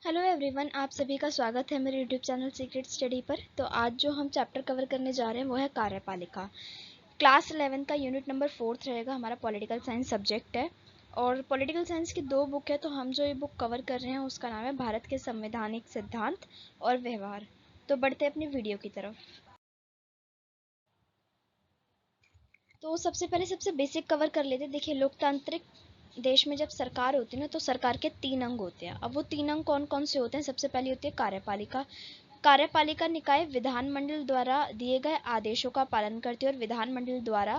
Hello everyone, आप सभी का स्वागत है मेरे यूट्यूब चैनल सीक्रेट स्टडी पर। तो आज जो हम चैप्टर कवर करने जा रहे हैं वो है कार्यपालिका। क्लास 11 का यूनिट नंबर 4 रहेगा, हमारा पॉलिटिकल साइंस सब्जेक्ट है। और पॉलिटिकल साइंस की दो बुक है, तो हम जो ये बुक कवर कर रहे हैं उसका नाम है भारत के संवैधानिक सिद्धांत और व्यवहार। तो बढ़ते हैं अपनी वीडियो की तरफ। तो सबसे पहले सबसे बेसिक कवर कर लेते हैं। देखिए, लोकतांत्रिक देश में जब सरकार होती है ना, तो सरकार के 3 अंग होते हैं। अब वो 3 अंग कौन कौन से होते हैं? सबसे पहली होती है कार्यपालिका। कार्यपालिका निकाय विधानमंडल द्वारा दिए गए आदेशों का पालन करती है और विधानमंडल द्वारा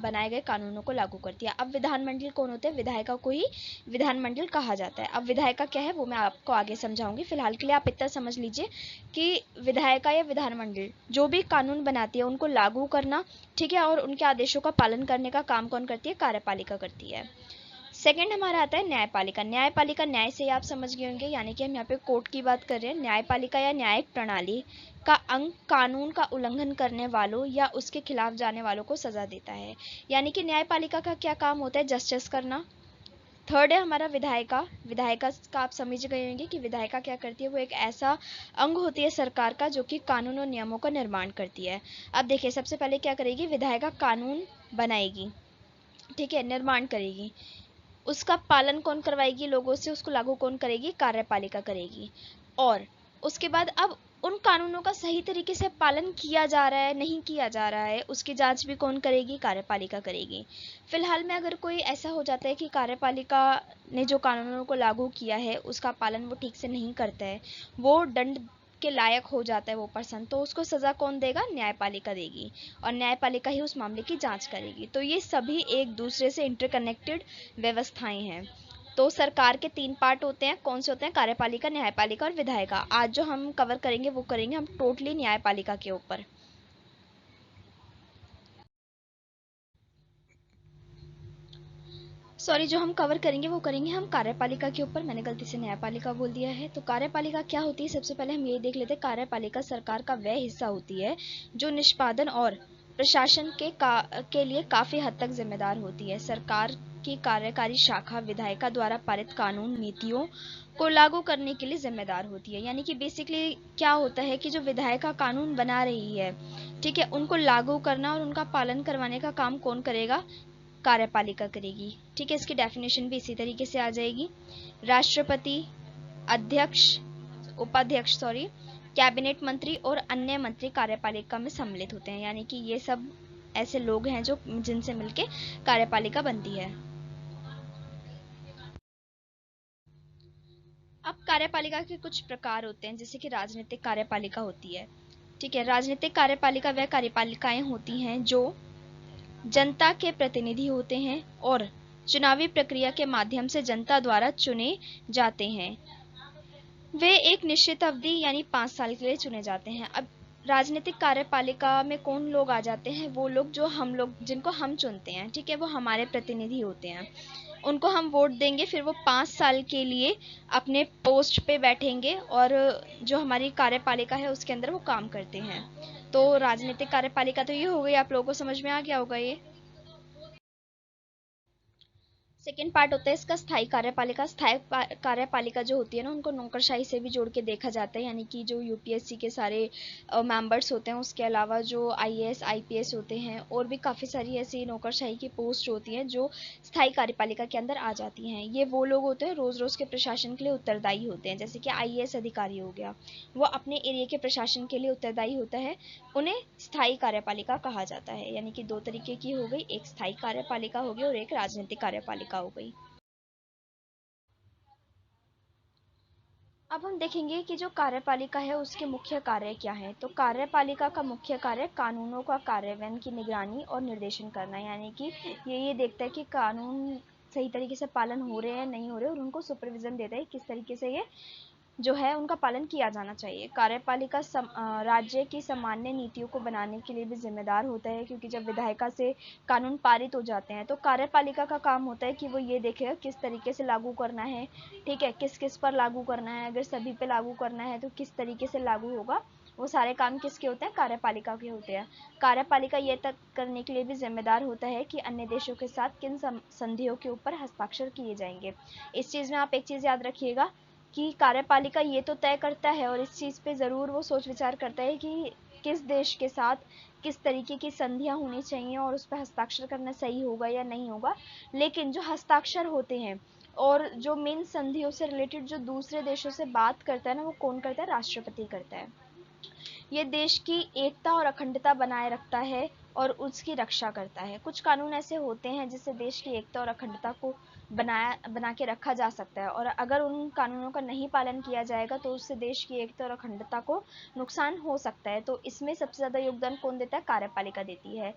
बनाए गए कानूनों को लागू करती है। अब विधानमंडल कौन होते हैं? विधायिका को ही विधानमंडल कहा जाता है। अब विधायिका क्या है वो मैं आपको आगे समझाऊंगी। फिलहाल के लिए आप इतना समझ लीजिए कि विधायिका या विधानमंडल जो भी कानून बनाती है उनको लागू करना, ठीक है, और उनके आदेशों का पालन करने का काम कौन करती है? कार्यपालिका करती है। सेकंड हमारा आता है न्यायपालिका। न्यायपालिका, न्याय से आप समझ गए होंगे, यानी कि हम यहाँ पे कोर्ट की बात कर रहे हैं। न्यायपालिका या न्यायिक प्रणाली का अंग कानून का उल्लंघन करने वालों या उसके खिलाफ जाने वालों को सजा देता है। यानी कि न्यायपालिका का क्या काम होता है? जस्टिस करना। थर्ड है हमारा विधायिका। विधायिका का आप समझ गए होंगे कि विधायिका क्या करती है, वो एक ऐसा अंग होती है सरकार का जो कि कानून और नियमों का निर्माण करती है। अब देखिए, सबसे पहले क्या करेगी विधायिका? कानून बनाएगी, ठीक है, निर्माण करेगी। उसका पालन कौन करवाएगी लोगों से? उसको लागू कौन करेगी? कार्यपालिका करेगी। और उसके बाद अब उन कानूनों का सही तरीके से पालन किया जा रहा है नहीं किया जा रहा है, उसकी जांच भी कौन करेगी? कार्यपालिका करेगी। फिलहाल में अगर कोई ऐसा हो जाता है कि कार्यपालिका ने जो कानूनों को लागू किया है उसका पालन वो ठीक से नहीं करता है, वो दंड के लायक हो जाता है वो पर्सन, तो उसको सजा कौन देगा? न्यायपालिका देगी। और न्यायपालिका ही उस मामले की जांच करेगी। तो ये सभी एक दूसरे से इंटरकनेक्टेड व्यवस्थाएं हैं। तो सरकार के 3 पार्ट होते हैं। कौन से होते हैं? कार्यपालिका, न्यायपालिका और विधायिका। आज जो हम कवर करेंगे वो करेंगे हम टोटली न्यायपालिका के ऊपर। सॉरी, जो हम कवर करेंगे वो करेंगे हम कार्यपालिका के ऊपर। मैंने गलती से न्यायपालिका बोल दिया है। तो कार्यपालिका क्या होती है? सबसे पहले हम ये देख लेते हैं। कार्यपालिका सरकार का वह हिस्सा होती है जो निष्पादन और प्रशासन के लिए काफी हद तक जिम्मेदार होती है। सरकार की कार्यकारी शाखा विधायिका द्वारा पारित कानून नीतियों को लागू करने के लिए जिम्मेदार होती है। यानी कि बेसिकली क्या होता है कि जो विधायिका कानून बना रही है, ठीक है, उनको लागू करना और उनका पालन करवाने का काम कौन करेगा? कार्यपालिका करेगी। ठीक है, इसकी डेफिनेशन भी इसी तरीके से आ जाएगी। राष्ट्रपति, अध्यक्ष, उपाध्यक्ष सॉरी, कैबिनेट मंत्री और अन्य मंत्री कार्यपालिका में सम्मिलित होते हैं। यानी कि ये सब ऐसे लोग हैं जो जिनसे मिलके कार्यपालिका बनती है। अब कार्यपालिका के कुछ प्रकार होते हैं, जैसे कि राजनीतिक कार्यपालिका होती है। ठीक है, राजनीतिक कार्यपालिका वह कार्यपालिकाएं होती हैं जो जनता के प्रतिनिधि होते हैं और चुनावी प्रक्रिया के माध्यम से जनता द्वारा चुने जाते हैं। वे एक निश्चित अवधि यानी 5 साल के लिए चुने जाते हैं। अब राजनीतिक कार्यपालिका में कौन लोग आ जाते हैं? वो लोग जो हम लोग जिनको हम चुनते हैं, ठीक है, वो हमारे प्रतिनिधि होते हैं। उनको हम वोट देंगे, फिर वो 5 साल के लिए अपने पोस्ट पे बैठेंगे और जो हमारी कार्यपालिका है उसके अंदर वो काम करते हैं। तो राजनीतिक कार्यपालिका तो ये हो गई, आप लोगों को समझ में आ गया होगा ये। सेकेंड पार्ट होता है इसका स्थायी कार्यपालिका। स्थायी कार्यपालिका जो होती है ना, उनको नौकरशाही से भी जोड़ के देखा जाता है। यानी कि जो यूपीएससी के सारे मेंबर्स होते हैं, उसके अलावा जो आईएएस आईपीएस होते हैं और भी काफ़ी सारी ऐसी नौकरशाही की पोस्ट होती हैं जो स्थायी कार्यपालिका के अंदर आ जाती हैं। ये वो लोग होते हैं रोज़ रोज़ के प्रशासन के लिए उत्तरदायी होते हैं। जैसे कि आईएएस अधिकारी हो गया, वो अपने एरिया के प्रशासन के लिए उत्तरदायी होता है, उन्हें स्थायी कार्यपालिका कहा जाता है। यानी कि 2 तरीके की हो गई, एक स्थायी कार्यपालिका हो गई और एक राजनीतिक कार्यपालिका हो गई। अब हम देखेंगे कि जो कार्यपालिका है उसके मुख्य कार्य क्या है। तो कार्यपालिका का मुख्य कार्य कानूनों का कार्यान्वयन की निगरानी और निर्देशन करना। यानी कि ये देखता है कि कानून सही तरीके से पालन हो रहे हैं नहीं हो रहे, और उनको सुपरविजन देता है किस तरीके से ये जो है उनका पालन किया जाना चाहिए। कार्यपालिका राज्य की सामान्य नीतियों को बनाने के लिए भी जिम्मेदार होता है, क्योंकि जब विधायिका से कानून पारित हो जाते हैं तो कार्यपालिका का काम होता है कि वो ये देखे किस तरीके से लागू करना है, ठीक है, किस किस पर लागू करना है, अगर सभी पे लागू करना है तो किस तरीके से लागू होगा। वो सारे काम किसके होते हैं? कार्यपालिका के होते हैं। कार्यपालिका ये तक करने के लिए भी जिम्मेदार होता है कि अन्य देशों के साथ किन संधियों के ऊपर हस्ताक्षर किए जाएंगे। इस चीज़ में आप एक चीज़ याद रखिएगा कि कार्यपालिका ये तो तय करता है और इस चीज़ पे ज़रूर वो सोच विचार करता है कि किस देश के साथ किस तरीके की संधियां होनी चाहिए और उस पर हस्ताक्षर करना सही होगा या नहीं होगा। लेकिन जो हस्ताक्षर होते हैं और जो मेन संधियों से रिलेटेड जो दूसरे देशों से बात करता है ना, वो कौन करता है? राष्ट्रपति करता है। ये देश की एकता और अखंडता बनाए रखता है और उसकी रक्षा करता है। कुछ कानून ऐसे होते हैं जिससे देश की एकता और अखंडता को बना के रखा जा सकता है, और अगर उन कानूनों का नहीं पालन किया जाएगा तो उससे देश की एकता और अखंडता को नुकसान हो सकता है। तो इसमें सबसे ज़्यादा योगदान कौन देता है? कार्यपालिका देती है।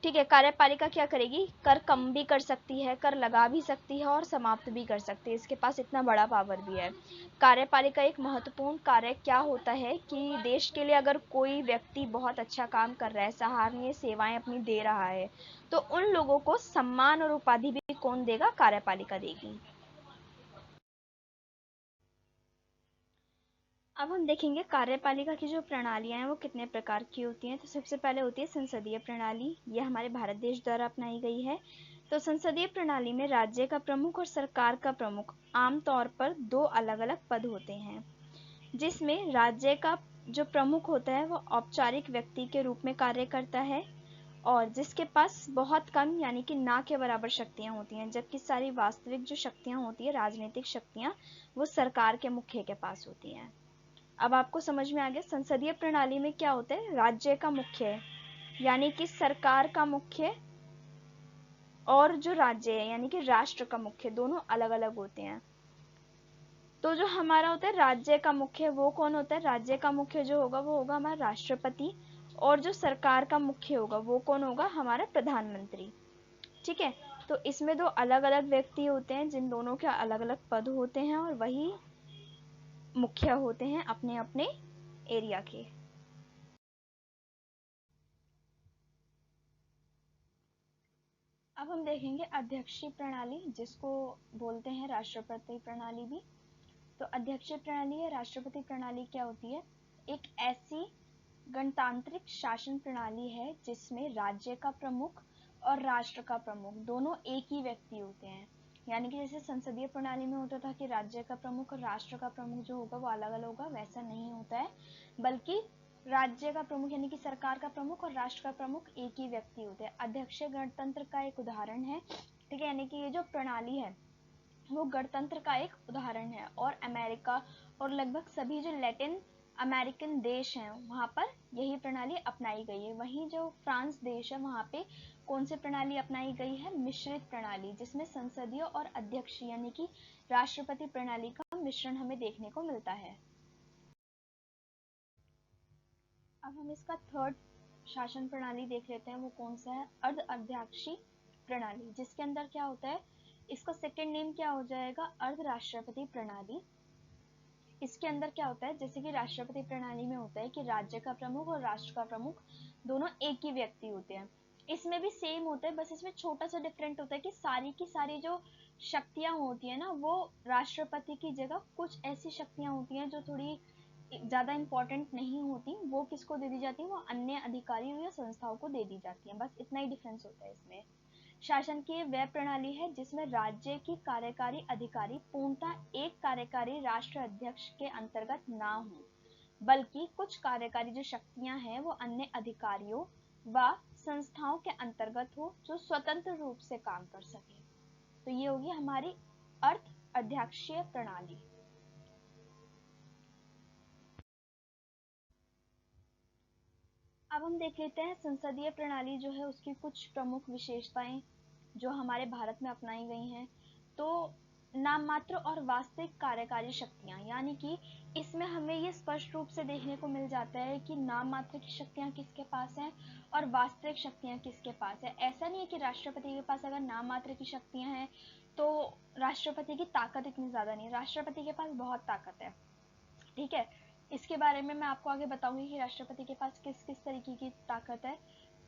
ठीक है, कार्यपालिका क्या करेगी? कर कम भी कर सकती है, कर लगा भी सकती है और समाप्त भी कर सकती है। इसके पास इतना बड़ा पावर भी है। कार्यपालिका एक महत्वपूर्ण कार्य क्या होता है कि देश के लिए अगर कोई व्यक्ति बहुत अच्छा काम कर रहा है, सराहनीय सेवाएं अपनी दे रहा है, तो उन लोगों को सम्मान और उपाधि भी कौन देगा? कार्यपालिका देगी। अब हम देखेंगे कार्यपालिका की जो प्रणालियां हैं वो कितने प्रकार की होती हैं। तो सबसे पहले होती है संसदीय प्रणाली। यह हमारे भारत देश द्वारा अपनाई गई है। तो संसदीय प्रणाली में राज्य का प्रमुख और सरकार का प्रमुख आमतौर पर दो अलग अलग पद होते हैं, जिसमें राज्य का जो प्रमुख होता है वो औपचारिक व्यक्ति के रूप में कार्य करता है और जिसके पास बहुत कम यानी कि ना के बराबर शक्तियां होती हैं, जबकि सारी वास्तविक जो शक्तियां होती है, राजनीतिक शक्तियां, वो सरकार के मुखिया के पास होती हैं। अब आपको समझ में आ गया। संसदीय प्रणाली में क्या होता है? राज्य का मुख्य यानी कि सरकार का मुख्य और जो राज्य है यानी कि राष्ट्र का मुख्य, दोनों अलग अलग होते हैं। तो जो हमारा होता है राज्य का मुख्य, वो कौन होता है? राज्य का मुख्य जो होगा वो होगा हमारा राष्ट्रपति, और जो सरकार का मुख्य होगा वो कौन होगा? हमारा प्रधानमंत्री। ठीक है, तो इसमें दो अलग अलग व्यक्ति होते हैं जिन दोनों के अलग अलग पद होते हैं और वही मुखिया होते हैं अपने अपने एरिया के। अब हम देखेंगे अध्यक्षीय प्रणाली, जिसको बोलते हैं राष्ट्रपति प्रणाली भी। तो अध्यक्षीय प्रणाली या राष्ट्रपति प्रणाली क्या होती है? एक ऐसी गणतांत्रिक शासन प्रणाली है जिसमें राज्य का प्रमुख और राष्ट्र का प्रमुख दोनों एक ही व्यक्ति होते हैं। यानी कि जैसे संसदीय प्रणाली में होता था कि राज्य का प्रमुख और राष्ट्र का प्रमुख जो होगा वो अलग अलग होगा, वैसा नहीं होता है, बल्कि राज्य का प्रमुख यानी कि सरकार का प्रमुख और राष्ट्र का प्रमुख एक ही व्यक्ति होते हैं। अध्यक्षीय गणतंत्र का एक उदाहरण है। ठीक है, यानी कि ये जो प्रणाली है वो गणतंत्र का एक उदाहरण है, और अमेरिका और लगभग सभी जो लैटिन अमेरिकन देश हैं वहां पर यही प्रणाली अपनाई गई है। वहीं जो फ्रांस देश है वहां पे कौन सी प्रणाली अपनाई गई है? मिश्रित प्रणाली, जिसमें संसदीय और अध्यक्षीय यानी कि राष्ट्रपति प्रणाली का मिश्रण हमें देखने को मिलता है। अब हम इसका थर्ड शासन प्रणाली देख लेते हैं, वो कौन सा है? अर्ध अध्यक्षीय प्रणाली, जिसके अंदर क्या होता है? इसका सेकंड नेम क्या हो जाएगा? अर्ध राष्ट्रपति प्रणाली। इसके अंदर क्या होता है? जैसे कि राष्ट्रपति प्रणाली में होता है कि राज्य का प्रमुख और राष्ट्र का प्रमुख दोनों एक ही व्यक्ति होते हैं। इसमें भी सेम होता है, बस इसमें छोटा सा डिफरेंट होता है कि सारी की सारी जो शक्तियां होती है ना, वो राष्ट्रपति की जगह कुछ ऐसी शक्तियां होती हैं जो थोड़ी ज्यादा इंपॉर्टेंट नहीं होती, वो किसको दे दी जाती है? वो अन्य अधिकारियों या संस्थाओं को दे दी जाती है। बस इतना ही डिफरेंस होता है इसमें। शासन की वह प्रणाली है जिसमें राज्य की कार्यकारी अधिकारी पूर्णतः एक कार्यकारी राष्ट्र अध्यक्ष के अंतर्गत ना हो, बल्कि कुछ कार्यकारी जो शक्तियां हैं वो अन्य अधिकारियों व संस्थाओं के अंतर्गत हो जो स्वतंत्र रूप से काम कर सके। तो ये होगी हमारी अर्ध अध्यक्षीय प्रणाली। अब हम देख लेते हैं संसदीय प्रणाली जो है उसकी कुछ प्रमुख विशेषताएं जो हमारे भारत में अपनाई गई हैं। तो नाम मात्र और वास्तविक कार्यकारी शक्तियां, यानी कि इसमें हमें ये स्पष्ट रूप से देखने को मिल जाता है कि नाम मात्र की शक्तियां किसके पास हैं और वास्तविक शक्तियां किसके पास है। ऐसा नहीं है कि राष्ट्रपति के पास अगर नाम मात्र की शक्तियां हैं तो राष्ट्रपति की ताकत इतनी ज्यादा नहीं है। राष्ट्रपति के पास बहुत ताकत है। ठीक है, इसके बारे में मैं आपको आगे बताऊंगी कि राष्ट्रपति के पास किस किस तरीके की ताकत है।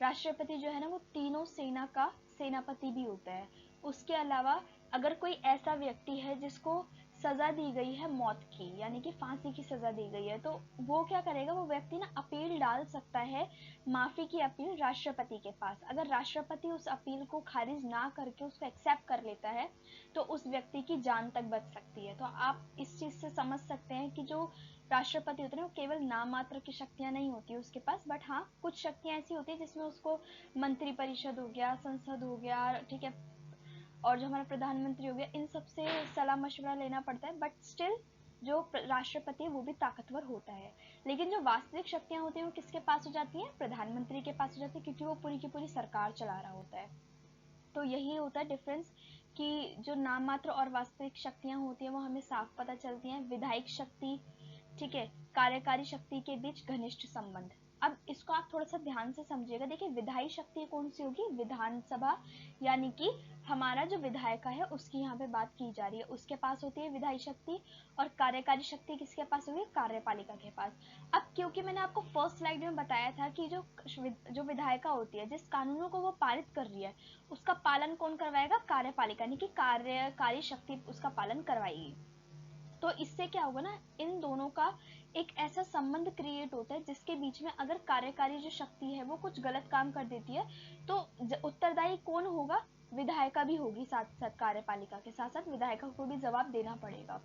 राष्ट्रपति जो है ना वो तीनों सेना का सेनापति भी होता है। उसके अलावा अगर कोई ऐसा व्यक्ति है जिसको सजा दी गई है मौत की, यानी कि फांसी की सजा दी गई है, तो वो क्या करेगा, वो व्यक्ति ना अपील डाल सकता है, माफी की अपील राष्ट्रपति के पास। अगर राष्ट्रपति उस अपील को खारिज ना करके उसको एक्सेप्ट कर लेता है तो उस व्यक्ति की जान तक बच सकती है। तो आप इस चीज से समझ सकते हैं कि जो राष्ट्रपति होते हैं वो केवल नाम मात्र की शक्तियां नहीं होती उसके पास, बट हाँ कुछ शक्तियां ऐसी होती है जिसमें उसको मंत्रिपरिषद हो गया, संसद हो गया, ठीक है, और जो हमारा प्रधानमंत्री हो गया, इन सबसे सलाह मशवरा लेना पड़ता है, बट स्टिल जो राष्ट्रपति है वो भी ताकतवर होता है। लेकिन जो वास्तविक शक्तियां होती हैं वो किसके पास हो जाती हैं, प्रधानमंत्री के पास हो जाती है, क्योंकि वो पूरी की पूरी सरकार चला रहा होता है। तो यही होता है डिफरेंस कि जो नाम मात्र और वास्तविक शक्तियां होती हैं वो हमें साफ पता चलती हैं। विधायक शक्ति, ठीक है, कार्यकारी शक्ति के बीच घनिष्ठ संबंध। अब इसको आप थोड़ा सा ध्यान से समझिएगा। देखिए विधायी शक्ति कौन सी होगी, विधानसभा, यानी कि हमारा जो विधायक है उसकी यहाँ पे बात की जा रही है, उसके पास होती है विधायी शक्ति। और कार्यकारी शक्ति किसके पास होगी, कार्यपालिका के पास। अब क्योंकि मैंने आपको फर्स्ट स्लाइड में बताया था कि जो विधायिका होती है, जिस कानूनों को वो पारित कर रही है उसका पालन कौन करवाएगा, कार्यपालिका, यानी कि कार्यकारी शक्ति उसका पालन करवाएगी। तो इससे क्या होगा ना, इन दोनों का एक ऐसा संबंध क्रिएट होता है जिसके बीच में अगर कार्यकारी जो शक्ति है वो कुछ गलत काम कर देती है तो उत्तरदायी कौन होगा, विधायिका भी होगी, साथ साथ कार्यपालिका के साथ साथ विधायिका को भी जवाब देना पड़ेगा।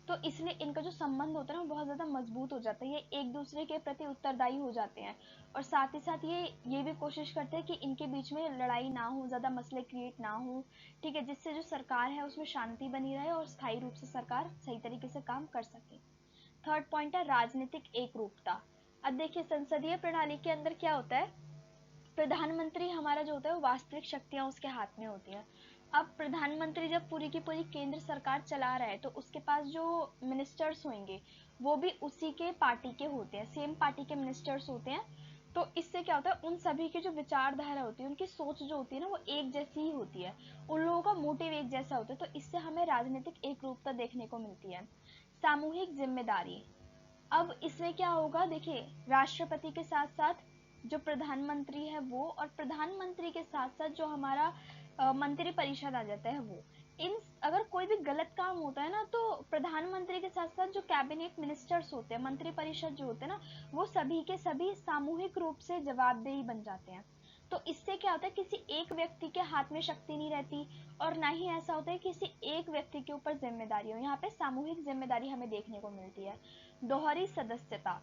तो इसलिए इनका जो संबंध होता है ना बहुत ज्यादा मजबूत हो जाता है, ये एक दूसरे के प्रति उत्तरदायी हो जाते हैं। और साथ ही साथ ये भी कोशिश करते हैं कि इनके बीच में लड़ाई ना हो, ज्यादा मसले क्रिएट ना हो, ठीक है, जिससे जो सरकार है उसमें शांति बनी रहे और स्थायी रूप से सरकार सही तरीके से काम कर सके। थर्ड पॉइंट है राजनीतिक एकरूपता। अब देखिए संसदीय प्रणाली के अंदर क्या होता है, प्रधानमंत्री हमारा जो होता है वो वास्तविक शक्तियां उसके हाथ में होती हैं। अब प्रधानमंत्री जब पूरी की पूरी केंद्र सरकार चला रहा है तो उसके पास जो मिनिस्टर्स होंगे वो भी उसी के पार्टी के होते हैं, सेम पार्टी के मिनिस्टर्स होते हैं। तो इससे क्या होता है, उन सभी की जो विचारधारा होती है, उनकी सोच जो होती है ना वो एक जैसी ही होती है, उन लोगों का मोटिव एक जैसा होता है। तो इससे हमें राजनीतिक एकरूपता देखने को मिलती है। सामूहिक जिम्मेदारी। अब इसमें क्या होगा, देखिए राष्ट्रपति के साथ साथ जो प्रधानमंत्री है वो, और प्रधानमंत्री के साथ साथ जो हमारा मंत्री परिषद आ जाता है वो, इन अगर कोई भी गलत काम होता है ना तो प्रधानमंत्री के साथ साथ जो कैबिनेट मिनिस्टर्स होते हैं, मंत्री परिषद जो होते हैं ना, वो सभी के सभी सामूहिक रूप से जवाबदेही बन जाते हैं। तो इससे क्या होता है, किसी एक व्यक्ति के हाथ में शक्ति नहीं रहती और ना ही ऐसा होता है किसी एक व्यक्ति के ऊपर जिम्मेदारी हो, यहाँ पे सामूहिक जिम्मेदारी हमें देखने को मिलती है। दोहरी सदस्यता।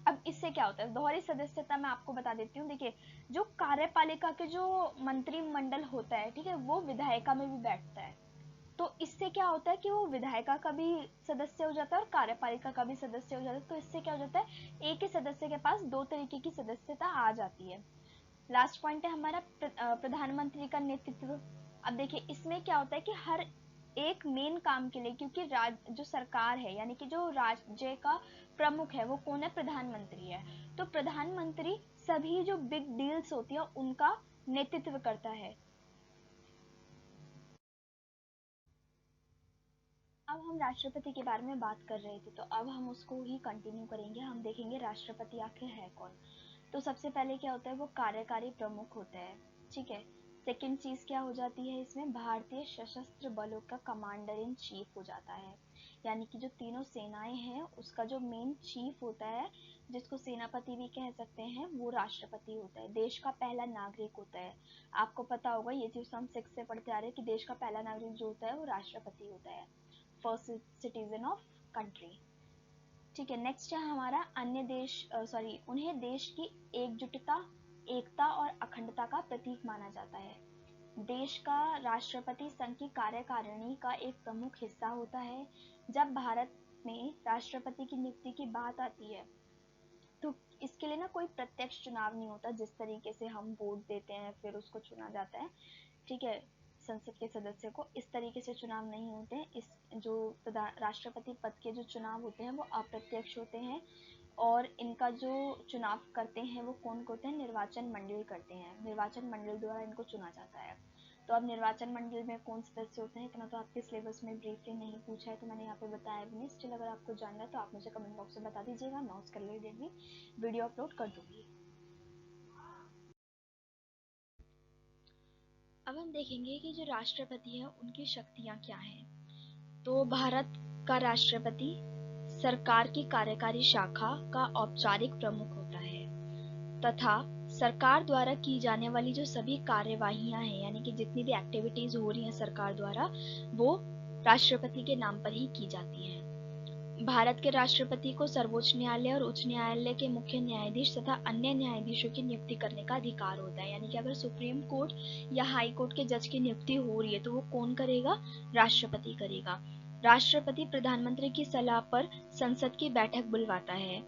अब इससे क्या होता है, दोहरी सदस्यता मैं आपको बता देती हूँ। देखिए जो कार्यपालिका के जो मंत्रिमंडल होता है, ठीक है, वो विधायिका में भी बैठता है। तो इससे क्या होता है कि वो विधायिका का भी सदस्य हो जाता है और कार्यपालिका का भी सदस्य हो जाता है। तो इससे क्या हो जाता है, एक ही सदस्य के पास दो तरीके की सदस्यता आ जाती है। लास्ट पॉइंट है हमारा प्रधानमंत्री का नेतृत्व। अब देखिए इसमें क्या होता है कि हर एक मेन काम के लिए, क्योंकि जो सरकार है यानी कि जो राज्य का प्रमुख है वो कौन है, प्रधानमंत्री है। तो प्रधानमंत्री सभी जो बिग डील्स होती है उनका नेतृत्व करता है। अब हम राष्ट्रपति के बारे में बात कर रहे थे तो अब हम उसको ही कंटिन्यू करेंगे, हम देखेंगे राष्ट्रपति आखिर है कौन। तो सबसे पहले क्या होता है, वो कार्यकारी प्रमुख होता है, ठीक है। सेकंड चीज क्या हो जाती है, इसमें भारतीय सशस्त्र बलों का कमांडर इन चीफ हो जाता है, यानी कि जो तीनों सेनाएं हैं उसका जो मेन चीफ होता है, जिसको सेनापति भी कह सकते हैं, वो राष्ट्रपति होता है। देश का पहला नागरिक होता है। आपको पता होगा ये चीज तो हम 6 से पढ़ते आ रहे हैं कि देश का पहला नागरिक जो होता है वो राष्ट्रपति होता है, फर्स्ट सिटीजन ऑफ कंट्री। ठीक है, नेक्स्ट है हमारा अन्य देश, सॉरी, उन्हें देश की एकजुटता, एकता और अखंडता का प्रतीक माना जाता है। देश का राष्ट्रपति संघ की कार्यकारिणी का एक प्रमुख हिस्सा होता है। जब भारत में राष्ट्रपति की नियुक्ति की बात आती है तो इसके लिए ना कोई प्रत्यक्ष चुनाव नहीं होता, जिस तरीके से हम वोट देते हैं फिर उसको चुना जाता है, ठीक है, संसद के सदस्य को, इस तरीके से चुनाव नहीं होते हैं। इस जो राष्ट्रपति पद के जो चुनाव होते हैं वो अप्रत्यक्ष होते हैं और इनका जो चुनाव करते हैं वो कौन होते हैं, निर्वाचन मंडल करते हैं, निर्वाचन मंडल द्वारा इनको चुना जाता है। तो अब निर्वाचन मंडल में कौन सदस्य होते हैं इतना तो आपके सिलेबस में ब्रीफली नहीं पूछा है तो मैंने यहाँ पे बताया भी नहीं। स्टिल अगर आपको जानना है तो आप मुझे कमेंट बॉक्स में बता दीजिएगा, मैं उसका रिलेटेड भी वीडियो अपलोड कर दूंगी। अब हम देखेंगे कि जो राष्ट्रपति है उनकी शक्तियाँ क्या हैं। तो भारत का राष्ट्रपति सरकार की कार्यकारी शाखा का औपचारिक प्रमुख होता है तथा सरकार द्वारा की जाने वाली जो सभी कार्यवाहियां हैं, यानी कि जितनी भी एक्टिविटीज हो रही हैं सरकार द्वारा, वो राष्ट्रपति के नाम पर ही की जाती हैं। भारत के राष्ट्रपति को सर्वोच्च न्यायालय और उच्च न्यायालय के मुख्य न्यायाधीश तथा अन्य न्यायाधीशों की नियुक्ति करने का अधिकार होता है। यानी कि अगर सुप्रीम कोर्ट या हाई कोर्ट के जज की नियुक्ति हो रही है तो वो कौन करेगा? राष्ट्रपति करेगा। राष्ट्रपति प्रधानमंत्री की सलाह पर संसद की बैठक बुलवाता है,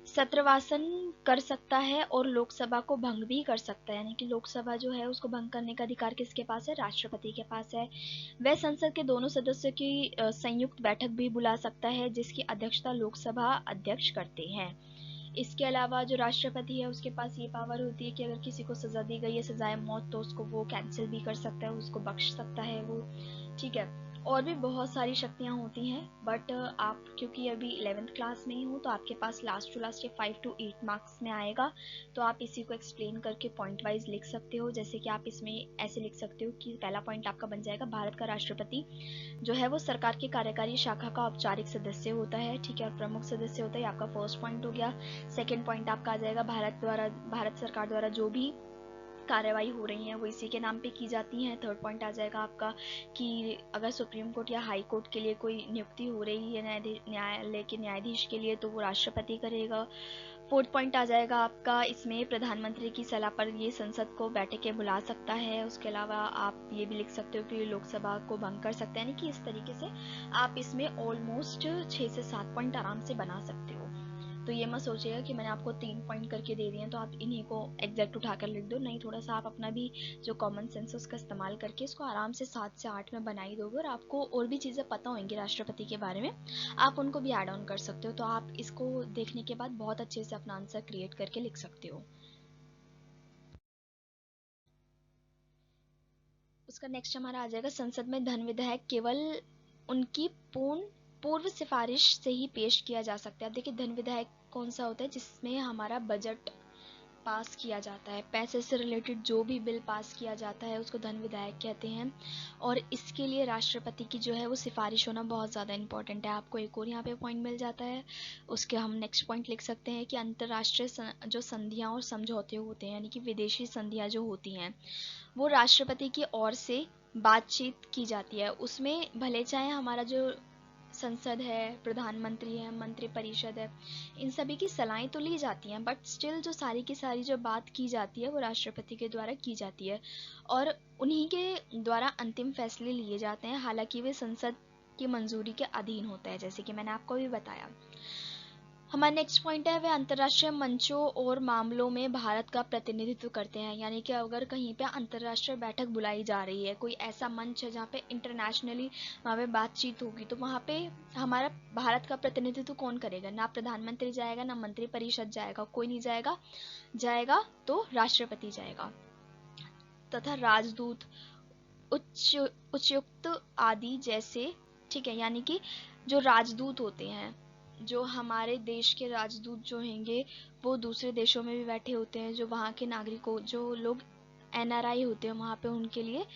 सत्रवासन कर सकता है और लोकसभा को भंग भी कर सकता है। यानी कि लोकसभा जो है उसको भंग करने का अधिकार किसके पास है? राष्ट्रपति के पास है। वह संसद के दोनों सदस्यों की संयुक्त बैठक भी बुला सकता है, जिसकी अध्यक्षता लोकसभा अध्यक्ष करते हैं। इसके अलावा जो राष्ट्रपति है उसके पास ये पावर होती है कि अगर किसी को सजा दी गई है, सजाए मौत, तो उसको वो कैंसिल भी कर सकता है, उसको बख्श सकता है वो, ठीक है। और भी बहुत सारी शक्तियां होती हैं, बट आप क्योंकि अभी 11th क्लास में ही हो तो आपके पास लास्ट टू लास्ट ये 5 to 8 मार्क्स में आएगा, तो आप इसी को एक्सप्लेन करके पॉइंट वाइज लिख सकते हो। जैसे कि आप इसमें ऐसे लिख सकते हो कि पहला पॉइंट आपका बन जाएगा, भारत का राष्ट्रपति जो है वो सरकार की कार्यकारी शाखा का औपचारिक सदस्य होता है, ठीक है, और प्रमुख सदस्य होता है। आपका फर्स्ट पॉइंट हो गया। सेकेंड पॉइंट आपका आ जाएगा, भारत सरकार द्वारा जो भी कार्यवाही हो रही है वो इसी के नाम पे की जाती है। थर्ड पॉइंट आ जाएगा आपका कि अगर सुप्रीम कोर्ट या हाई कोर्ट के लिए कोई नियुक्ति हो रही है न्यायालय के न्यायाधीश के लिए, तो वो राष्ट्रपति करेगा। फोर्थ पॉइंट आ जाएगा आपका, इसमें प्रधानमंत्री की सलाह पर ये संसद को बैठकें बुला सकता है। उसके अलावा आप ये भी लिख सकते हो कि लोकसभा को भंग कर सकते हैं। यानी कि इस तरीके से आप इसमें ऑलमोस्ट 6 से 7 पॉइंट आराम से बना सकते हो। तो ये मत सोचिएगा कि मैंने आपको 3 पॉइंट करके दे दिए हैं तो आप इन्हीं को एग्जैक्ट उठाकर लिख दो, नहीं, थोड़ा सा आप अपना भी जो कॉमन सेंस है उसका इस्तेमाल करके इसको आराम से 7 से 8 में बना ही दोगे, और आपको और भी चीज़ें पता होंगी राष्ट्रपति के बारे में, आप उनको भी ऐड ऑन कर सकते हो। तो आप इसको देखने के बाद बहुत अच्छे से अपना आंसर क्रिएट करके लिख सकते हो। उसका नेक्स्ट हमारा आ जाएगा, संसद में धन विधेयक केवल उनकी पूर्व सिफारिश से ही पेश किया जा सकता है। अब देखिए, धन विधेयक कौन सा होता है? जिसमें हमारा बजट पास किया जाता है, पैसे से रिलेटेड जो भी बिल पास किया जाता है उसको धन विधेयक कहते हैं। और इसके लिए राष्ट्रपति की जो है वो सिफारिश होना बहुत ज़्यादा इंपॉर्टेंट है। आपको एक और यहाँ पे पॉइंट मिल जाता है, उसके हम नेक्स्ट पॉइंट लिख सकते हैं कि अंतर्राष्ट्रीय जो संधियाँ और समझौते होते हैं, यानी कि विदेशी संधियाँ जो होती हैं, वो राष्ट्रपति की ओर से बातचीत की जाती है। उसमें भले चाहे हमारा जो संसद है, प्रधानमंत्री है, मंत्री परिषद है, इन सभी की सलाहें तो ली जाती हैं, बट स्टिल जो सारी की सारी जो बात की जाती है वो राष्ट्रपति के द्वारा की जाती है और उन्हीं के द्वारा अंतिम फैसले लिए जाते हैं। हालांकि वे संसद की मंजूरी के अधीन होता है, जैसे कि मैंने आपको भी बताया। हमारा नेक्स्ट पॉइंट है, वे अंतर्राष्ट्रीय मंचों और मामलों में भारत का प्रतिनिधित्व करते हैं। यानी कि अगर कहीं पे अंतर्राष्ट्रीय बैठक बुलाई जा रही है, कोई ऐसा मंच है जहाँ पे इंटरनेशनली वहाँ पे बातचीत होगी, तो वहाँ पे हमारा भारत का प्रतिनिधित्व कौन करेगा? ना प्रधानमंत्री जाएगा, ना मंत्री परिषद जाएगा, कोई नहीं जाएगा। जाएगा तो राष्ट्रपति जाएगा। तथा राजदूत, उच्च उच्चायुक्त आदि जैसे, ठीक है, यानी कि जो राजदूत होते हैं, जो हमारे देश के राजदूत जो होंगे वो दूसरे देशों में भी बैठे होते हैं, जो वहाँ के नागरिकों, जो लोग एनआरआई होते हैं वहाँ पे, उनके लिए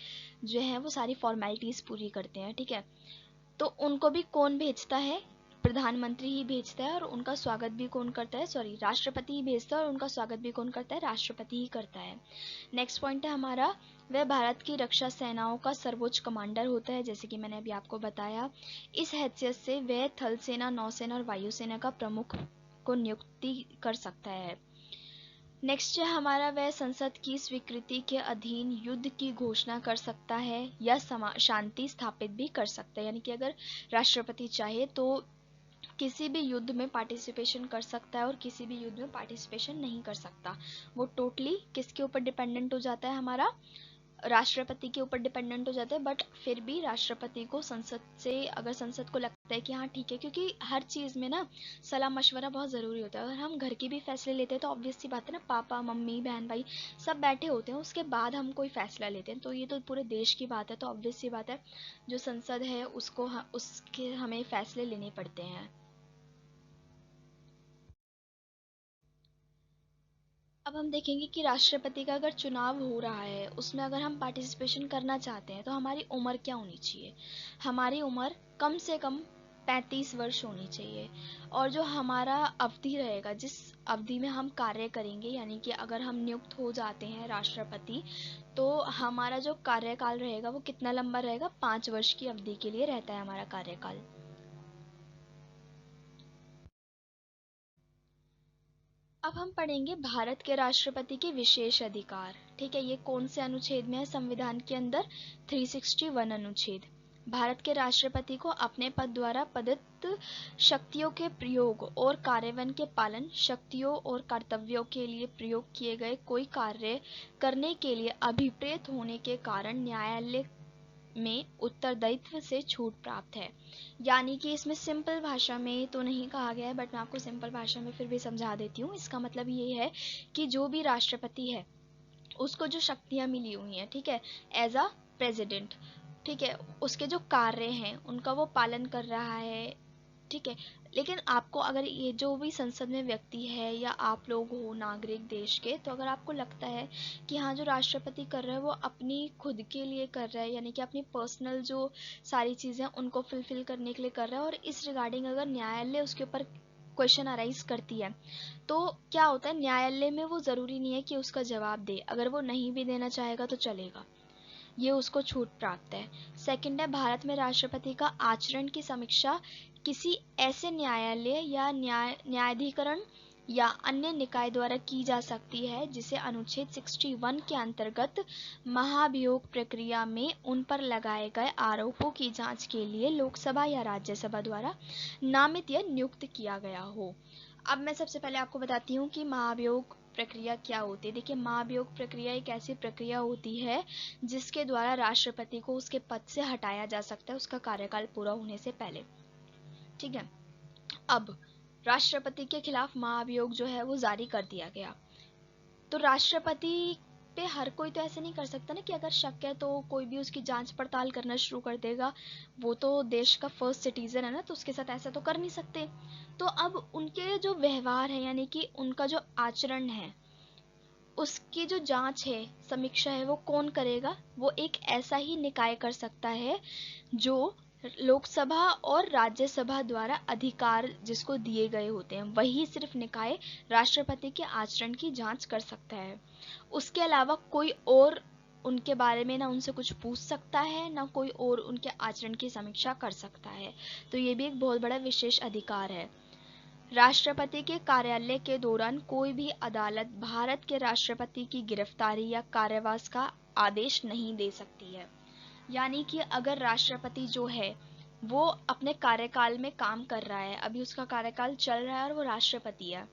जो है वो सारी फॉर्मेलिटीज पूरी करते हैं, ठीक है। तो उनको भी कौन भेजता है? प्रधानमंत्री ही भेजता है, और उनका स्वागत भी कौन करता है? सॉरी, राष्ट्रपति ही भेजता है और उनका स्वागत भी कौन करता है? राष्ट्रपति ही करता है। नेक्स्ट पॉइंट है हमारा, वह भारत की रक्षा सेनाओं का सर्वोच्च कमांडर होता है, जैसे कि मैंने अभी आपको बताया। इस हैसियत से वह थल सेना, नौसेना और वायुसेना का प्रमुख को नियुक्ति कर सकता है। नेक्स्ट है हमारा, वह संसद की स्वीकृति के अधीन युद्ध की घोषणा कर सकता है या शांति स्थापित भी कर सकता है। यानी कि अगर राष्ट्रपति चाहे तो किसी भी युद्ध में पार्टिसिपेशन कर सकता है और किसी भी युद्ध में पार्टिसिपेशन नहीं कर सकता। वो टोटली किसके ऊपर डिपेंडेंट हो जाता है? हमारा राष्ट्रपति के ऊपर डिपेंडेंट हो जाता है। बट फिर भी राष्ट्रपति को संसद से, अगर संसद को लगता है कि हाँ ठीक है, क्योंकि हर चीज़ में ना सलाह मशवरा बहुत ज़रूरी होता है। अगर हम घर के भी फैसले लेते हैं तो ऑब्वियस सी बात है ना, पापा मम्मी बहन भाई सब बैठे होते हैं, उसके बाद हम कोई फैसला लेते हैं, तो ये तो पूरे देश की बात है, तो ऑब्वियस सी बात है जो संसद है उसको उसके हमें फैसले लेने पड़ते हैं। अब हम देखेंगे कि राष्ट्रपति का अगर चुनाव हो रहा है, उसमें अगर हम पार्टिसिपेशन करना चाहते हैं तो हमारी उम्र क्या होनी चाहिए। हमारी उम्र कम से कम 35 वर्ष होनी चाहिए। और जो हमारा अवधि रहेगा, जिस अवधि में हम कार्य करेंगे, यानी कि अगर हम नियुक्त हो जाते हैं राष्ट्रपति, तो हमारा जो कार्यकाल रहेगा वो कितना लंबा रहेगा, 5 वर्ष की अवधि के लिए रहता है हमारा कार्यकाल। अब हम पढ़ेंगे भारत के राष्ट्रपति के विशेष अधिकार। ठीक है, ये कौन से अनुच्छेद में है संविधान के अंदर, 361 अनुच्छेद। भारत के राष्ट्रपति को अपने पद द्वारा प्रदत्त शक्तियों के प्रयोग और कार्यान्वयन के पालन, शक्तियों और कर्तव्यों के लिए प्रयोग किए गए कोई कार्य करने के लिए अभिप्रेत होने के कारण न्यायालय में उत्तरदायित्व से छूट प्राप्त है। यानी कि इसमें सिंपल भाषा में तो नहीं कहा गया है, बट मैं आपको सिंपल भाषा में फिर भी समझा देती हूँ। इसका मतलब ये है कि जो भी राष्ट्रपति है उसको जो शक्तियाँ मिली हुई हैं, ठीक है, एज अ प्रेसिडेंट, ठीक है, उसके जो कार्य हैं उनका वो पालन कर रहा है। ठीक है, लेकिन आपको अगर ये जो भी संसद में व्यक्ति है या आप लोग हो नागरिक देश के, तो अगर आपको लगता है कि हाँ जो राष्ट्रपति कर रहा है वो अपनी खुद के लिए कर रहा है, यानी कि अपनी पर्सनल जो सारी चीज़ें उनको फुलफिल करने के लिए कर रहा है, और इस रिगार्डिंग अगर न्यायालय उसके ऊपर क्वेश्चन अराइज करती है, तो क्या होता है, न्यायालय में वो ज़रूरी नहीं है कि उसका जवाब दे, अगर वो नहीं भी देना चाहेगा तो चलेगा, ये उसको छूट प्राप्त है। सेकंड है, भारत में राष्ट्रपति का आचरण की समीक्षा किसी ऐसे न्यायालय या न्यायाधिकरण या अन्य निकाय द्वारा की जा सकती है जिसे अनुच्छेद 61 के अंतर्गत महाभियोग प्रक्रिया में उन पर लगाए गए आरोपों की जांच के लिए लोकसभा या राज्यसभा द्वारा नामित या नियुक्त किया गया हो। अब मैं सबसे पहले आपको बताती हूँ कि महाभियोग प्रक्रिया क्या होती है। देखिए, महाभियोग प्रक्रिया एक ऐसी प्रक्रिया होती है जिसके द्वारा राष्ट्रपति को उसके पद से हटाया जा सकता है उसका कार्यकाल पूरा होने से पहले। ठीक है, अब राष्ट्रपति के खिलाफ महाभियोग जो है वो जारी कर दिया गया, तो राष्ट्रपति पे हर कोई तो ऐसे नहीं कर सकता ना कि अगर शक है तो कोई भी उसकी जांच पड़ताल करना शुरू कर देगा। वो तो देश का फर्स्ट सिटीजन है ना, तो उसके साथ ऐसा तो कर नहीं सकते। तो अब उनके जो व्यवहार है, यानी कि उनका जो आचरण है, उसकी जो जांच है, समीक्षा है, वो कौन करेगा, वो एक ऐसा ही निकाय कर सकता है जो लोकसभा और राज्यसभा द्वारा अधिकार जिसको दिए गए होते हैं, वही सिर्फ निकाय राष्ट्रपति के आचरण की जांच कर सकता है। उसके अलावा कोई और उनके बारे में ना उनसे कुछ पूछ सकता है, ना कोई और उनके आचरण की समीक्षा कर सकता है। तो ये भी एक बहुत बड़ा विशेष अधिकार है। राष्ट्रपति के कार्यालय के दौरान कोई भी अदालत भारत के राष्ट्रपति की गिरफ्तारी या कारावास का आदेश नहीं दे सकती है। यानी कि अगर राष्ट्रपति जो है वो अपने कार्यकाल में काम कर रहा है, अभी उसका कार्यकाल चल रहा है और वो राष्ट्रपति है,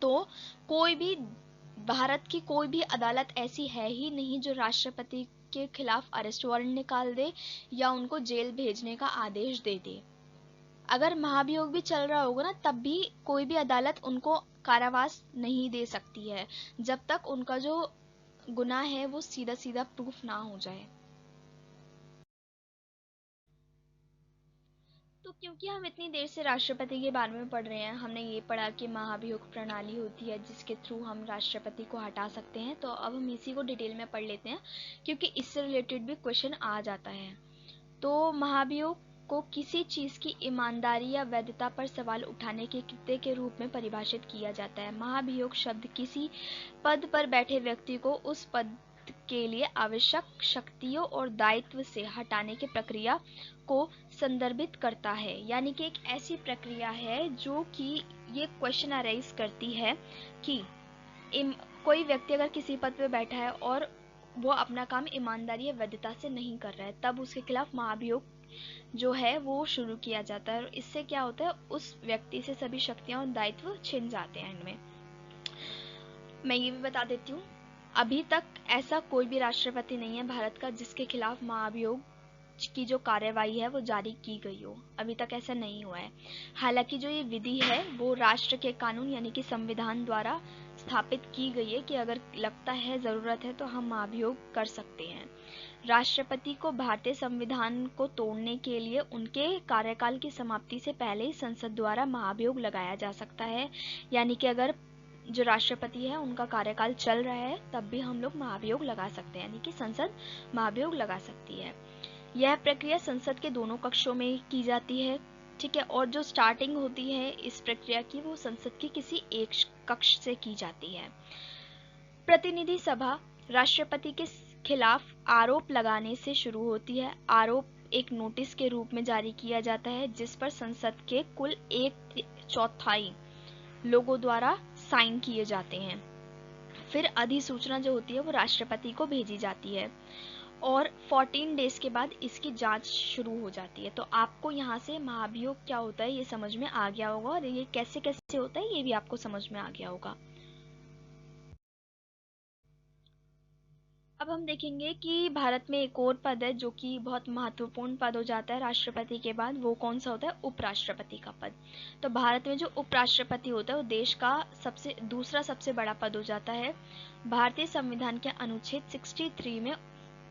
तो कोई भी भारत की कोई भी अदालत ऐसी है ही नहीं जो राष्ट्रपति के खिलाफ अरेस्ट वारंट निकाल दे या उनको जेल भेजने का आदेश दे दे। अगर महाभियोग भी चल रहा होगा ना, तब भी कोई भी अदालत उनको कारावास नहीं दे सकती है जब तक उनका जो गुनाह है वो सीधा सीधा प्रूफ ना हो जाए। तो क्योंकि हम इतनी देर से राष्ट्रपति के बारे में पढ़ रहे हैं, हमने ये पढ़ा कि महाभियोग प्रणाली होती है जिसके थ्रू हम राष्ट्रपति को हटा सकते हैं, तो अब हम इसी को डिटेल में पढ़ लेते हैं क्योंकि इससे रिलेटेड भी क्वेश्चन आ जाता है। तो महाभियोग को किसी चीज की ईमानदारी या वैधता पर सवाल उठाने के कृत्य के रूप में परिभाषित किया जाता है। महाभियोग शब्द किसी पद पर बैठे व्यक्ति को उस पद के लिए आवश्यक शक्तियों और दायित्व से हटाने की प्रक्रिया को संदर्भित करता है। यानी कि एक ऐसी प्रक्रिया है जो कि ये क्वेश्चन अराइज करती है कि कोई व्यक्ति अगर किसी पद पे बैठा है और वो अपना काम ईमानदारी या वैधता से नहीं कर रहा है, तब उसके खिलाफ महाभियोग जो है वो शुरू किया जाता है, और इससे क्या होता है, उस व्यक्ति से सभी शक्तियां और दायित्व छिन जाते हैं इनमें। मैं ये भी बता देती हूँ, अभी तक ऐसा कोई भी राष्ट्रपति नहीं है भारत का जिसके खिलाफ महाभियोग की जो कार्यवाही है वो जारी की गई हो। अभी तक ऐसा नहीं हुआ है। हालांकि जो ये विधि है वो राष्ट्र के कानून यानी कि संविधान द्वारा स्थापित की गई है कि अगर लगता है जरूरत है तो हम महाभियोग कर सकते हैं। राष्ट्रपति को भारतीय संविधान को तोड़ने के लिए उनके कार्यकाल की समाप्ति से पहले ही संसद द्वारा महाभियोग लगाया जा सकता है। यानी कि अगर जो राष्ट्रपति है उनका कार्यकाल चल रहा है तब भी हम लोग महाभियोग लगा सकते हैं, यानी कि संसद महाभियोग लगा सकती है। यह प्रक्रिया संसद के दोनों कक्षों में की जाती है, ठीक है। और जो स्टार्टिंग होती है इस प्रक्रिया की वो संसद के किसी एक कक्ष से की जाती है। प्रतिनिधि सभा राष्ट्रपति के खिलाफ आरोप लगाने से शुरू होती है। आरोप एक नोटिस के रूप में जारी किया जाता है जिस पर संसद के कुल 1/4 लोगों द्वारा साइन किए जाते हैं। फिर अधिसूचना जो होती है वो राष्ट्रपति को भेजी जाती है और 14 डेज के बाद इसकी जांच शुरू हो जाती है। तो आपको यहाँ से महाभियोग क्या होता है ये समझ में आ गया होगा और ये कैसे कैसे होता है ये भी आपको समझ में आ गया होगा। अब हम देखेंगे कि भारत में एक और पद है जो कि बहुत महत्वपूर्ण पद हो जाता है राष्ट्रपति के बाद, वो कौन सा होता है? उपराष्ट्रपति का पद। तो भारत में जो उपराष्ट्रपति होता है वो देश का दूसरा सबसे बड़ा पद हो जाता है। भारतीय संविधान के अनुच्छेद 63 में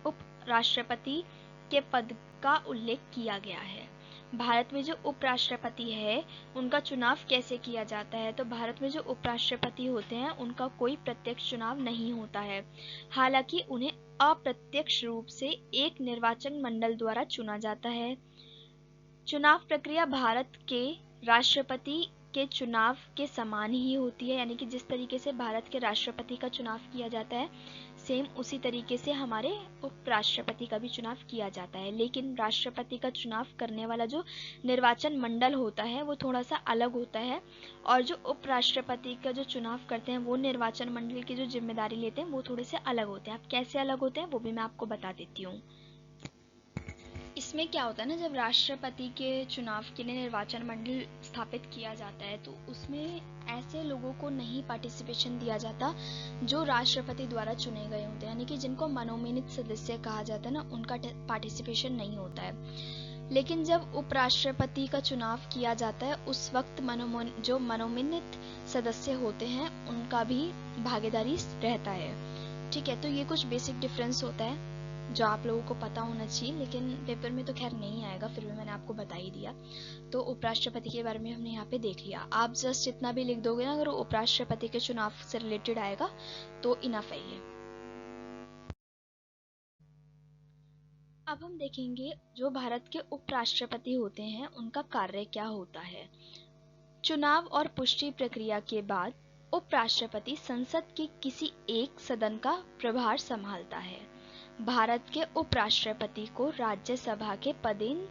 उपराष्ट्रपति के पद का उल्लेख किया गया है। भारत में जो उपराष्ट्रपति है उनका चुनाव कैसे किया जाता है? तो भारत में जो उपराष्ट्रपति होते हैं उनका कोई प्रत्यक्ष चुनाव नहीं होता है, हालांकि उन्हें अप्रत्यक्ष रूप से एक निर्वाचन मंडल द्वारा चुना जाता है। चुनाव प्रक्रिया भारत के राष्ट्रपति के चुनाव के समान ही होती है, यानी कि जिस तरीके से भारत के राष्ट्रपति का चुनाव किया जाता है सेम उसी तरीके से हमारे उपराष्ट्रपति का भी चुनाव किया जाता है। लेकिन राष्ट्रपति का चुनाव करने वाला जो निर्वाचन मंडल होता है वो थोड़ा सा अलग होता है और जो उपराष्ट्रपति का जो चुनाव करते हैं वो निर्वाचन मंडल की जो जिम्मेदारी लेते हैं वो थोड़े से अलग होते हैं। अब कैसे अलग होते हैं वो भी मैं आपको बता देती हूँ। इसमें क्या होता है ना, जब राष्ट्रपति के चुनाव के लिए निर्वाचन मंडल स्थापित किया जाता है तो उसमें ऐसे लोगों को नहीं पार्टिसिपेशन दिया जाता जो राष्ट्रपति द्वारा चुने गए होते हैं, यानी कि जिनको मनोनीत सदस्य कहा जाता है ना, उनका पार्टिसिपेशन नहीं होता है। लेकिन जब उपराष्ट्रपति का चुनाव किया जाता है उस वक्त जो मनोनीत सदस्य होते हैं उनका भी भागीदारी रहता है, ठीक है। तो ये कुछ बेसिक डिफरेंस होता है जो आप लोगों को पता होना चाहिए, लेकिन पेपर में तो खैर नहीं आएगा, फिर भी मैंने आपको बता ही दिया। तो उपराष्ट्रपति के बारे में हमने यहाँ पे देख लिया। आप जस्ट इतना भी लिख दोगे ना अगर उपराष्ट्रपति के चुनाव से रिलेटेड आएगा तो इनफ है ये। अब हम देखेंगे जो भारत के उपराष्ट्रपति होते हैं उनका कार्य क्या होता है। चुनाव और पुष्टि प्रक्रिया के बाद उपराष्ट्रपति संसद के किसी एक सदन का प्रभार संभालता है। भारत के उपराष्ट्रपति को राज्यसभा के पदेन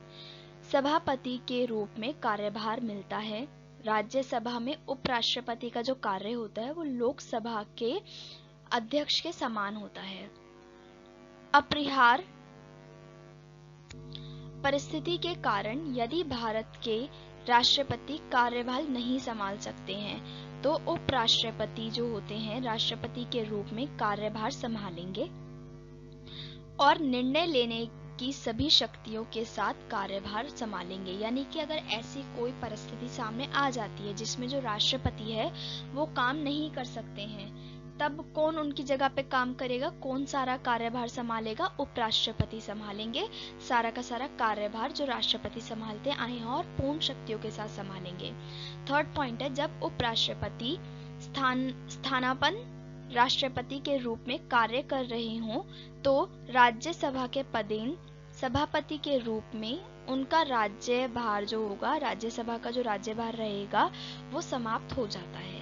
सभापति के रूप में कार्यभार मिलता है। राज्यसभा में उपराष्ट्रपति का जो कार्य होता है वो लोकसभा के अध्यक्ष के समान होता है। अपरिहार्य परिस्थिति के कारण यदि भारत के राष्ट्रपति कार्यभार नहीं संभाल सकते हैं तो उपराष्ट्रपति जो होते हैं राष्ट्रपति के रूप में कार्यभार संभालेंगे और निर्णय लेने की सभी शक्तियों के साथ कार्यभार संभालेंगे। यानी कि अगर ऐसी कोई परिस्थिति सामने आ जाती है जिसमें जो राष्ट्रपति है वो काम नहीं कर सकते हैं, तब कौन उनकी जगह पे काम करेगा? कौन सारा कार्यभार संभालेगा? उपराष्ट्रपति संभालेंगे। सारा का सारा कार्यभार जो राष्ट्रपति संभालते आए हैं और पूर्ण शक्तियों के साथ संभालेंगे। थर्ड पॉइंट है, जब उपराष्ट्रपति स्थानापन्न राष्ट्रपति के रूप में कार्य कर रहे हों तो राज्यसभा के पदेन सभापति के रूप में उनका राज्यभार जो होगा, राज्यसभा का जो राज्यभार रहेगा वो समाप्त हो जाता है।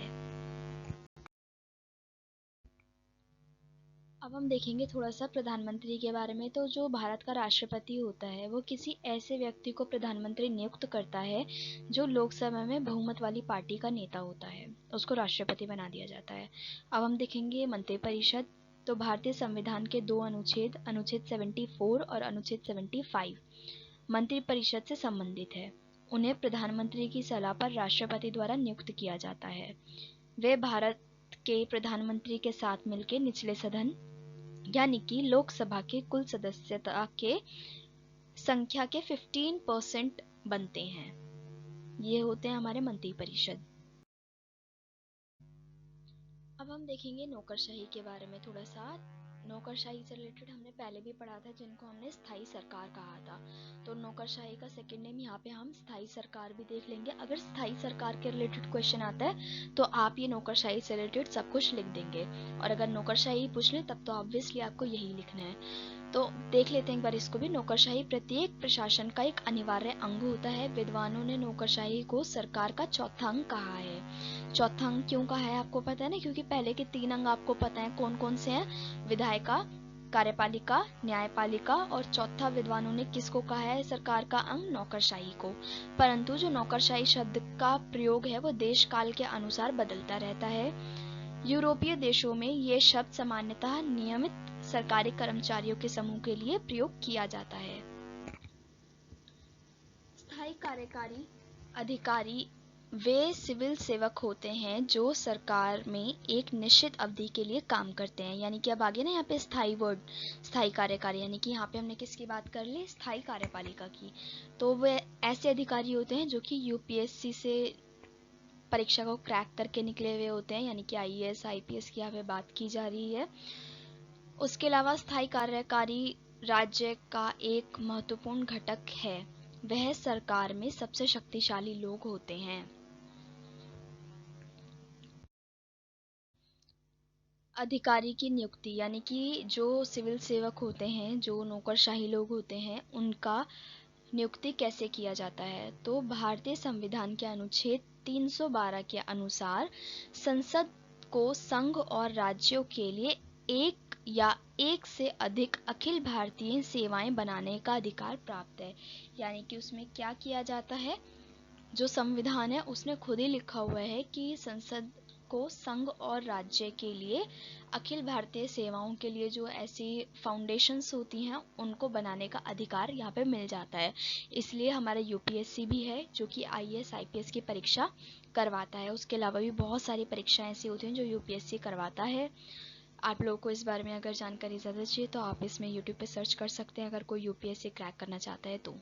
अब हम देखेंगे थोड़ा सा प्रधानमंत्री के बारे में। तो जो भारत का राष्ट्रपति होता है वो किसी ऐसे व्यक्ति को प्रधानमंत्री नियुक्त करता है जो लोकसभा में बहुमत वाली पार्टी का नेता होता है, उसको राष्ट्रपति बना दिया जाता है। अब हम देखेंगे मंत्रिपरिषद। तो भारतीय संविधान के दो अनुच्छेद, अनुच्छेद 74 और अनुच्छेद 75 मंत्रिपरिषद से संबंधित है। उन्हें प्रधानमंत्री की सलाह पर राष्ट्रपति द्वारा नियुक्त किया जाता है। वे भारत के प्रधानमंत्री के साथ मिलकर निचले सदन यानी कि लोकसभा के कुल सदस्यता के संख्या के 15% बनते हैं। ये होते हैं हमारे मंत्रिपरिषद। अब हम देखेंगे नौकरशाही के बारे में थोड़ा सा। नौकरशाही से रिलेटेड हमने पहले भी पढ़ा था, जिनको हमने स्थायी सरकार कहा था। तो नौकरशाही का सेकंड नेम यहाँ पे हम स्थायी सरकार भी देख लेंगे। अगर स्थायी सरकार के रिलेटेड क्वेश्चन आता है तो आप ये नौकरशाही से रिलेटेड सब कुछ लिख देंगे, और अगर नौकरशाही पूछ ले तब तो ऑब्वियसली आपको यही लिखना है। तो देख लेते हैं एक बार इसको भी। नौकरशाही प्रत्येक प्रशासन का एक अनिवार्य अंग होता है। विद्वानों ने नौकरशाही को सरकार का चौथा अंग कहा है। चौथा अंग क्यों कहा है आपको पता है ना, क्योंकि पहले के 3 अंग आपको पता है कौन कौन से हैं, विधायिका, कार्यपालिका, न्यायपालिका, और चौथा विद्वानों ने किसको कहा है सरकार का अंग, नौकरशाही को। परंतु जो नौकरशाही शब्द का प्रयोग है वो देश काल के अनुसार बदलता रहता है। यूरोपीय देशों में ये शब्द सामान्यतः नियमित सरकारी कर्मचारियों के समूह के लिए प्रयोग किया जाता है। स्थायी कार्यकारी अधिकारी वे सिविल सेवक होते हैं जो सरकार में एक निश्चित अवधि के लिए काम करते हैं। यानी कि अब आगे ना यहाँ पे स्थायी वर्ड, स्थायी कार्यकारी, यानी कि यहाँ पे हमने किसकी बात कर ली, स्थायी कार्यपालिका की। तो वे ऐसे अधिकारी होते हैं जो कि यूपीएससी से परीक्षा को क्रैक करके निकले हुए होते हैं, यानी कि आईएएस आईपीएस की यहाँ पे बात की जा रही है। उसके अलावा स्थायी कार्यकारी राज्य का एक महत्वपूर्ण घटक है। वह सरकार में सबसे शक्तिशाली लोग होते हैं। अधिकारी की नियुक्ति, यानी कि जो सिविल सेवक होते हैं, जो नौकरशाही लोग होते हैं, उनका नियुक्ति कैसे किया जाता है। तो भारतीय संविधान के अनुच्छेद 312 के अनुसार संसद को संघ और राज्यों के लिए एक या एक से अधिक अखिल भारतीय सेवाएं बनाने का अधिकार प्राप्त है। यानी कि उसमें क्या किया जाता है, जो संविधान है उसने खुद ही लिखा हुआ है कि संसद को संघ और राज्य के लिए अखिल भारतीय सेवाओं के लिए जो ऐसी फाउंडेशंस होती हैं उनको बनाने का अधिकार यहाँ पे मिल जाता है। इसलिए हमारा यूपीएससी भी है जो कि आईएएस आईपीएस की परीक्षा करवाता है। उसके अलावा भी बहुत सारी परीक्षाएं ऐसी होती हैं जो यूपीएससी करवाता है। आप लोगों को इस बारे में अगर जानकारी ज़्यादा चाहिए तो आप इसमें यूट्यूब पे सर्च कर सकते हैं, अगर कोई यूपीएससी क्रैक करना चाहता है तो।